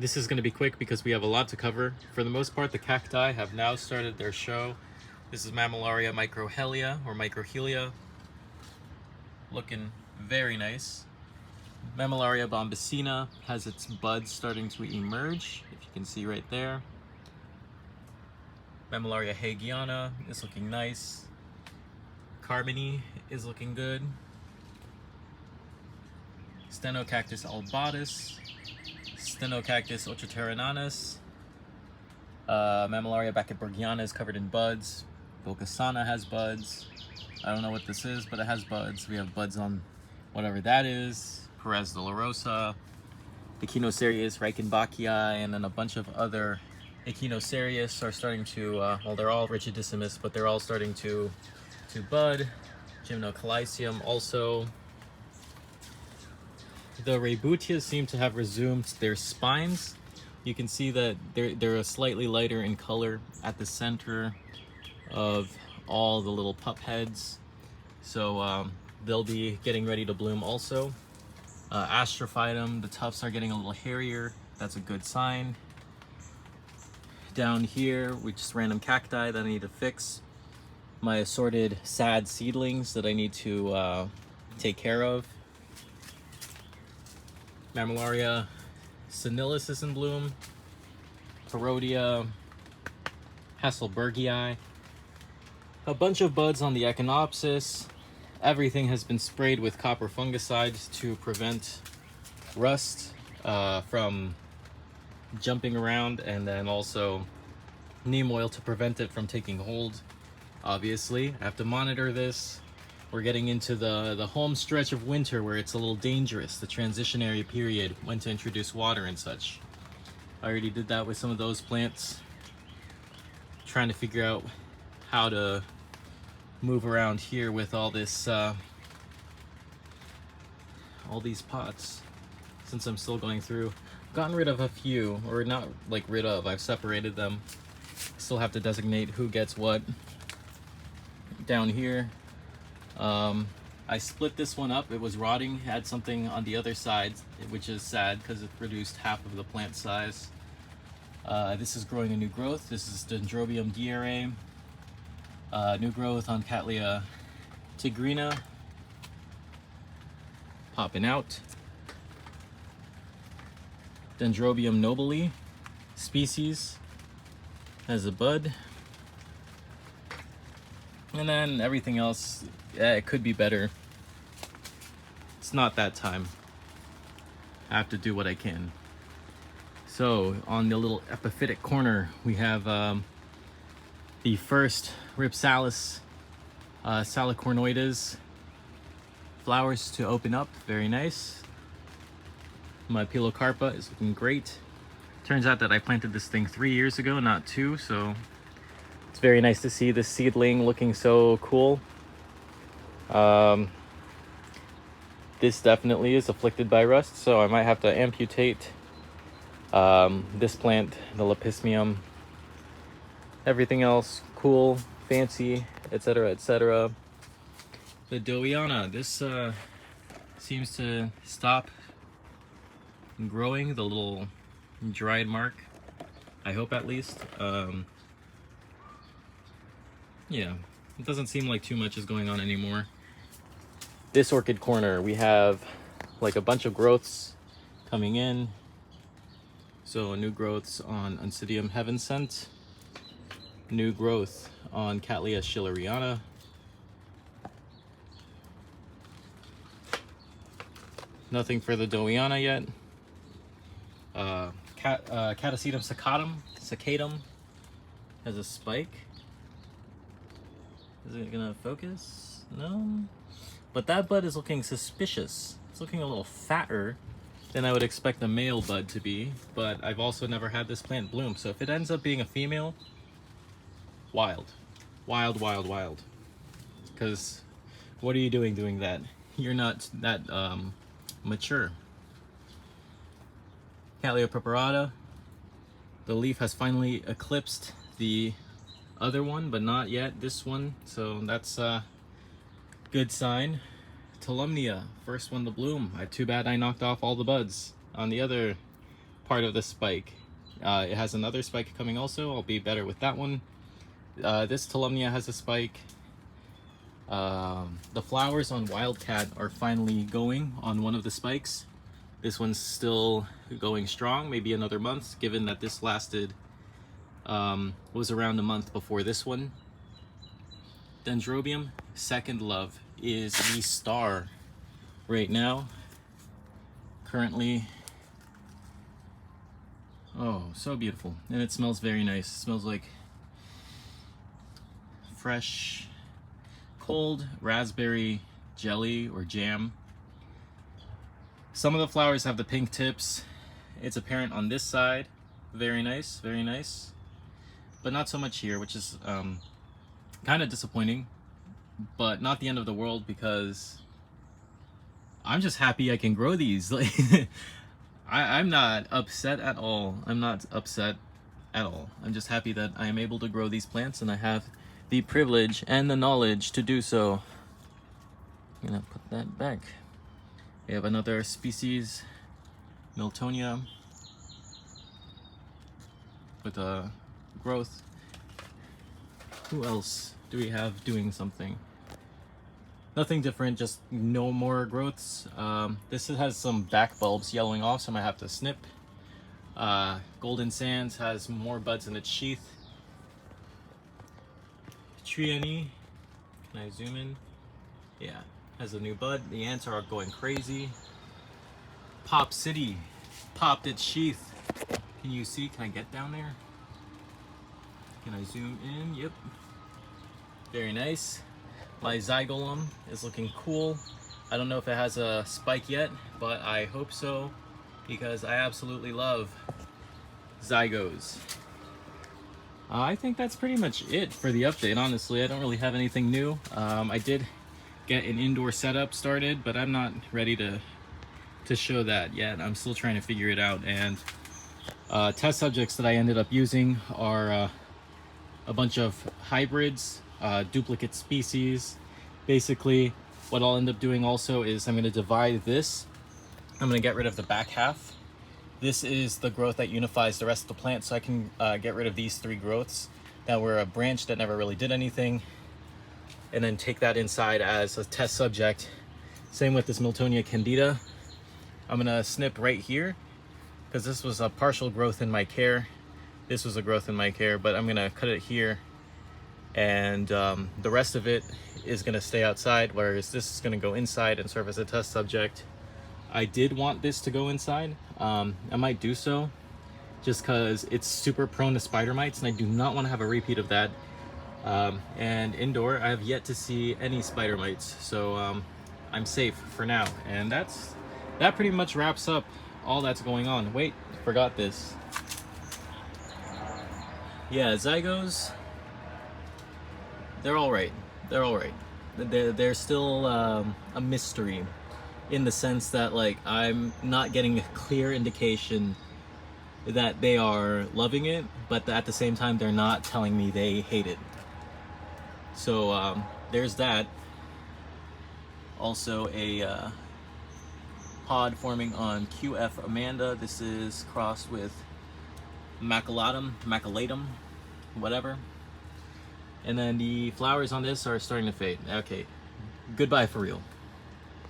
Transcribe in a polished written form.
This is going to be quick because we have a lot to cover. For the most part, the cacti have now started their show. This is Mammillaria microhelia or microhelia, looking very nice. Mammillaria bombacina has its buds starting to emerge, if you can see right there. Mammillaria hagiana is looking nice. Carbony is looking good. Stenocactus albatus, Stenocactus ochoterinanus, Mammillaria bachyburgiana is covered in buds. Vocasana has buds. I don't know what this is, but it has buds. We have buds on whatever that is. Perez dolorosa, Echinocerius reichenbachii, and then a bunch of other Echinocerius are starting to, well, they're all Richardissimus, but they're all starting to bud. Gymnocalicium also. The Rebutias seem to have resumed their spines. You can see that they're slightly lighter in color at the center of all the little pup heads. So they'll be getting ready to bloom also. Astrophytum, the tufts are getting a little hairier. That's a good sign. Down here, we just random cacti that I need to fix. My assorted sad seedlings that I need to take care of. Mammillaria senilis is in bloom. Parodia Hasselbergii. A bunch of buds on the Echinopsis. Everything has been sprayed with copper fungicides to prevent rust from jumping around, and then also neem oil to prevent it from taking hold. Obviously, I have to monitor this. We're getting into the home stretch of winter where it's a little dangerous, the transitionary period, when to introduce water and such. I already did that with some of those plants. Trying to figure out how to move around here with all this, all these pots, since I'm still going through. Gotten rid of a few, or not like rid of, I've separated them. Still have to designate who gets what. Down here, I split this one up. It was rotting, had something on the other side, which is sad because it reduced half of the plant size. This is growing a new growth. This is Dendrobium diarrhae. New growth on Cattleya tigrina, popping out. Dendrobium nobile species has a bud. And then everything else, yeah, it could be better. It's not that time. I have to do what I can. So on the little epiphytic corner, we have the first Rhipsalis salicornoides flowers to open up. Very nice. My Pilocarpa is looking great. Turns out that I planted this thing 3 years ago, not 2, so it's very nice to see this seedling looking so cool. This definitely is afflicted by rust, so I might have to amputate this plant, the Lepismium. Everything else, cool, fancy, etc., etc. The Dowiana, this seems to stop growing, the little dried mark, I hope at least. Yeah, it doesn't seem like too much is going on anymore. This orchid corner, we have like a bunch of growths coming in. So new growths on Oncidium Heaven Sent. New growth on Cattleya schilleriana. Nothing for the Dowiana yet. Catasetum saccatum has a spike. Is it gonna focus? No. But that bud is looking suspicious. It's looking a little fatter than I would expect the male bud to be, but I've also never had this plant bloom. So if it ends up being a female, wild. Wild, wild, wild. Because what are you doing that? You're not that mature. Cattleya preparata. The leaf has finally eclipsed the other one, but not yet this one. So that's a good sign. Tolumnia, first one to bloom. Too bad I knocked off all the buds on the other part of the spike. It has another spike coming also. I'll be better with that one. This Tolumnia has a spike. The flowers on Wildcat are finally going on one of the spikes. This one's still going strong, maybe another month, given that this lasted, was around a month before this one. Dendrobium, Second Love, is the star right now. Currently, oh, so beautiful. And it smells very nice. It smells like fresh, cold raspberry jelly or jam. Some of the flowers have the pink tips. It's apparent on this side. Very nice, very nice. But not so much here, which is kind of disappointing, but not the end of the world, because I'm just happy I can grow these. Like, I'm not upset at all. I'm not upset at all. I'm just happy that I am able to grow these plants, and I have the privilege and the knowledge to do so. I'm gonna put that back. We have another species, Miltonia, with a growth. Who else do we have doing something? Nothing different, just no more growths. This has some back bulbs yellowing off, so I might have to snip. Golden Sands has more buds in its sheath. Triani, can I zoom in? Yeah, has a new bud. The ants are going crazy. Pop City popped its sheath. Can you see? Can I get down there? Can I zoom in? Yep. Very nice. My Zygolum is looking cool. I don't know if it has a spike yet, but I hope so, because I absolutely love Zygos. I think that's pretty much it for the update, honestly. I don't really have anything new. I did get an indoor setup started, but I'm not ready to show that yet. I'm still trying to figure it out. And test subjects that I ended up using are a bunch of hybrids, duplicate species. Basically, what I'll end up doing also is I'm going to divide this. I'm going to get rid of the back half. This is the growth that unifies the rest of the plant, so I can get rid of these three growths that were a branch that never really did anything, and then take that inside as a test subject. Same with this Miltonia candida. I'm gonna snip right here, because this was a partial growth in my care. This was a growth in my care, but I'm gonna cut it here, and the rest of it is gonna stay outside, whereas this is gonna go inside and serve as a test subject. I did want this to go inside. I might do so, just because it's super prone to spider mites, and I do not want to have a repeat of that. And indoor, I have yet to see any spider mites, so I'm safe for now. And that pretty much wraps up all that's going on. Wait, forgot this. Yeah, Zygos, they're all right. They're all right. They're still a mystery, in the sense that, like, I'm not getting a clear indication that they are loving it, but at the same time they're not telling me they hate it. So there's that. Also a pod forming on QF Amanda. This is crossed with maculatum, whatever. And then the flowers on this are starting to fade. Okay, goodbye for real.